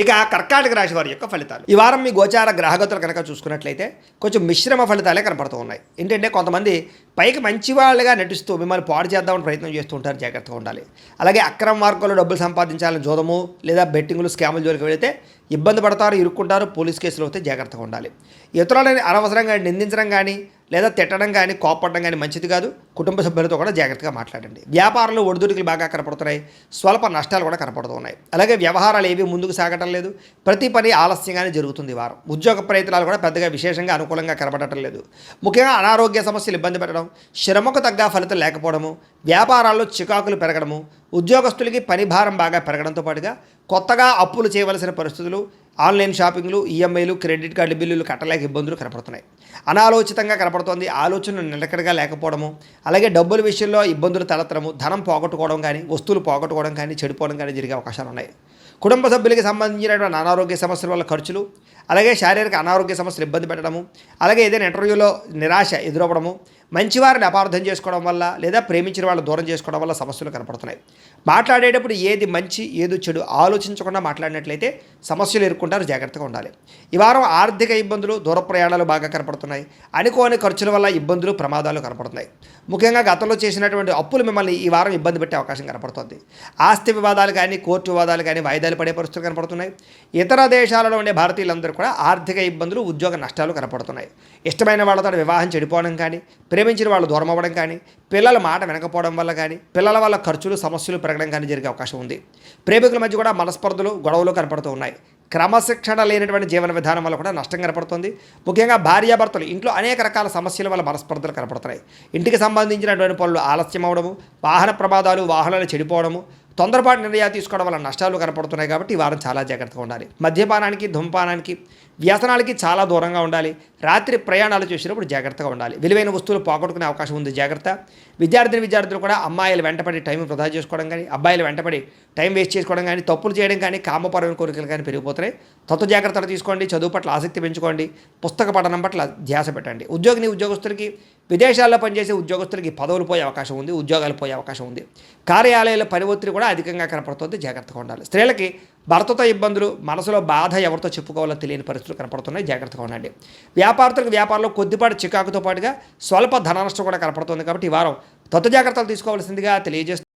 ఇక కర్కాటక రాశి వారి యొక్క ఫలితాలు ఈ వారం మీ గోచార గ్రహగతులు కనుక చూసుకున్నట్లయితే కొంచెం మిశ్రమ ఫలితాలే కనపడుతూ ఉన్నాయి. ఏంటంటే కొంతమంది పైకి మంచి వాళ్ళుగా నటిస్తూ మిమ్మల్ని పాడు చేద్దామని ప్రయత్నం చేస్తూ ఉంటారు, జాగ్రత్తగా ఉండాలి. అలాగే అక్రమ మార్గంలో డబ్బులు సంపాదించాలని జోదము లేదా బెట్టింగులు స్కాములు జోలికి వెళితే ఇబ్బంది పడతారు, ఇరుక్కుంటారు, పోలీస్ కేసులు అయితే జాగ్రత్తగా ఉండాలి. ఇతరులని అనవసరంగా నిందించడం కానీ లేదా తిట్టడం కానీ కోపడడం కానీ మంచిది కాదు. కుటుంబ సభ్యులతో కూడా జాగ్రత్తగా మాట్లాడండి. వ్యాపారంలో ఒడిదుడుకులు బాగా కనపడుతున్నాయి, స్వల్ప నష్టాలు కూడా కనపడుతూ ఉన్నాయి. అలాగే వ్యవహారాలు ఏవి ముందుకు సాగటం లేదు, ప్రతి పని ఆలస్యంగానే జరుగుతుంది. వారం ఉద్యోగ ప్రయత్నాలు కూడా పెద్దగా విశేషంగా అనుకూలంగా కనపడటం లేదు. ముఖ్యంగా అనారోగ్య సమస్యలు ఇబ్బంది పెట్టడం, శ్రమకు తగ్గ ఫలితం లేకపోవడము, వ్యాపారాల్లో చికాకులు పెరగడము, ఉద్యోగస్తులకి పని భారం బాగా పెరగడంతో పాటుగా కొత్తగా అప్పులు చేయవలసిన పరిస్థితులు, ఆన్లైన్ షాపింగ్లు, ఈఎంఐలు, క్రెడిట్ కార్డు బిల్లులు కట్టలేక ఇబ్బందులు కనపడుతున్నాయి. అనాలోచితంగా కనపడుతోంది, ఆలోచనలు నిలకడగా లేకపోవడము, అలాగే డబ్బుల విషయంలో ఇబ్బందులు తలెత్తడము, ధనం పోగొట్టుకోవడం కానీ వస్తువులు పోగొట్టుకోవడం కానీ చెడిపోవడం కానీ జరిగే అవకాశాలు ఉన్నాయి. కుటుంబ సభ్యులకి సంబంధించినటువంటి అనారోగ్య సమస్యల వల్ల ఖర్చులు, అలాగే శారీరక అనారోగ్య సమస్యలు ఇబ్బంది పెట్టడము, అలాగే ఏదైనా ఇంటర్వ్యూలో నిరాశ ఎదురవ్వడము, మంచివారిని అపార్థం చేసుకోవడం వల్ల లేదా ప్రేమించిన వాళ్ళు దూరం చేసుకోవడం వల్ల సమస్యలు కనపడుతున్నాయి. మాట్లాడేటప్పుడు ఏది మంచి ఏది చెడు ఆలోచించకుండా మాట్లాడినట్లయితే సమస్యలు ఎదుర్కొంటారు, జాగ్రత్తగా ఉండాలి. ఈ వారం ఆర్థిక ఇబ్బందులు, దూర ప్రయాణాలు బాగా కనపడుతున్నాయి. అనుకోని ఖర్చుల వల్ల ఇబ్బందులు, ప్రమాదాలు కనపడుతున్నాయి. ముఖ్యంగా గతంలో చేసినటువంటి అప్పులు మిమ్మల్ని ఈ వారం ఇబ్బంది పెట్టే అవకాశం కనపడుతుంది. ఆస్తి వివాదాలు కానీ కోర్టు వివాదాలు కానీ వాయిదాలు పడే పరిస్థితులు కనపడుతున్నాయి. ఇతర దేశాలలో ఉండే భారతీయులందరూ కూడా ఆర్థిక ఇబ్బందులు, ఉద్యోగ నష్టాలు కనపడుతున్నాయి. ఇష్టమైన వాళ్ళతో వివాహం చెడిపోవడం కానీ, ప్రేమించిన వాళ్ళు దూరం అవ్వడం కానీ, పిల్లల మాట వినకపోవడం వల్ల కానీ, పిల్లల వల్ల ఖర్చులు, సమస్యలు పెరగడం కానీ జరిగే అవకాశం ఉంది. ప్రేమికుల మధ్య కూడా మనస్పర్ధలు, గొడవలు కనపడుతూ ఉన్నాయి. క్రమశిక్షణ లేనటువంటి జీవన విధానం వల్ల కూడా నష్టం కనపడుతుంది. ముఖ్యంగా భార్యాభర్తలు ఇంట్లో అనేక రకాల సమస్యల వల్ల మనస్పర్ధలు కనపడుతున్నాయి. ఇంటికి సంబంధించినటువంటి పనులు ఆలస్యం అవడము, వాహన ప్రమాదాలు, వాహనాలు చెడిపోవడము, తొందరపాటు నిర్ణయాలు తీసుకోవడం వల్ల నష్టాలు కనపడుతున్నాయి. కాబట్టి ఈ వారం చాలా జాగ్రత్తగా ఉండాలి. మద్యపానానికి, ధూమపానానికి, వ్యసనాలకి చాలా దూరంగా ఉండాలి. రాత్రి ప్రయాణాలు చేసినప్పుడు జాగ్రత్తగా ఉండాలి. విలువైన వస్తువులు పోగొట్టుకునే అవకాశం ఉంది, జాగ్రత్త. విద్యార్థులు కూడా అమ్మాయిలు వెంటపడి టైం వృధా చేసుకోవడం కానీ, అబ్బాయిలు వెంటపడి టైం వేస్ట్ చేసుకోవడం కానీ, తప్పులు చేయడం కానీ, కామపరమైన కోరికలు కానీ పెరిగిపోతున్నాయి. తత్వ జాగ్రత్తలు తీసుకోండి. చదువు పట్ల ఆసక్తి పెంచుకోండి. పుస్తక పఠనం పట్ల ధ్యాస పెట్టండి. ఉద్యోగస్తులకి, విదేశాల్లో పనిచేసే ఉద్యోగస్తులకి పదవులు పోయే అవకాశం ఉంది, ఉద్యోగాలు పోయే అవకాశం ఉంది. కార్యాలయాల పని ఒత్తిడి కూడా అధికంగా కనపడుతుంది, జాగ్రత్తగా ఉండాలి. స్త్రీలకి భర్తతో ఇబ్బందులు, మనసులో బాధ ఎవరితో చెప్పుకోవాలో తెలియని పరిస్థితులు కనపడుతున్నాయి, జాగ్రత్తగా ఉండండి. వ్యాపారంలో కొద్దిపాటి చికాకుతో పాటుగా స్వల్ప ధన నష్టం కూడా కనపడుతుంది. కాబట్టి ఈ వారం తత్వ జాగ్రత్తలు తీసుకోవాల్సిందిగా తెలియజేస్తుంది.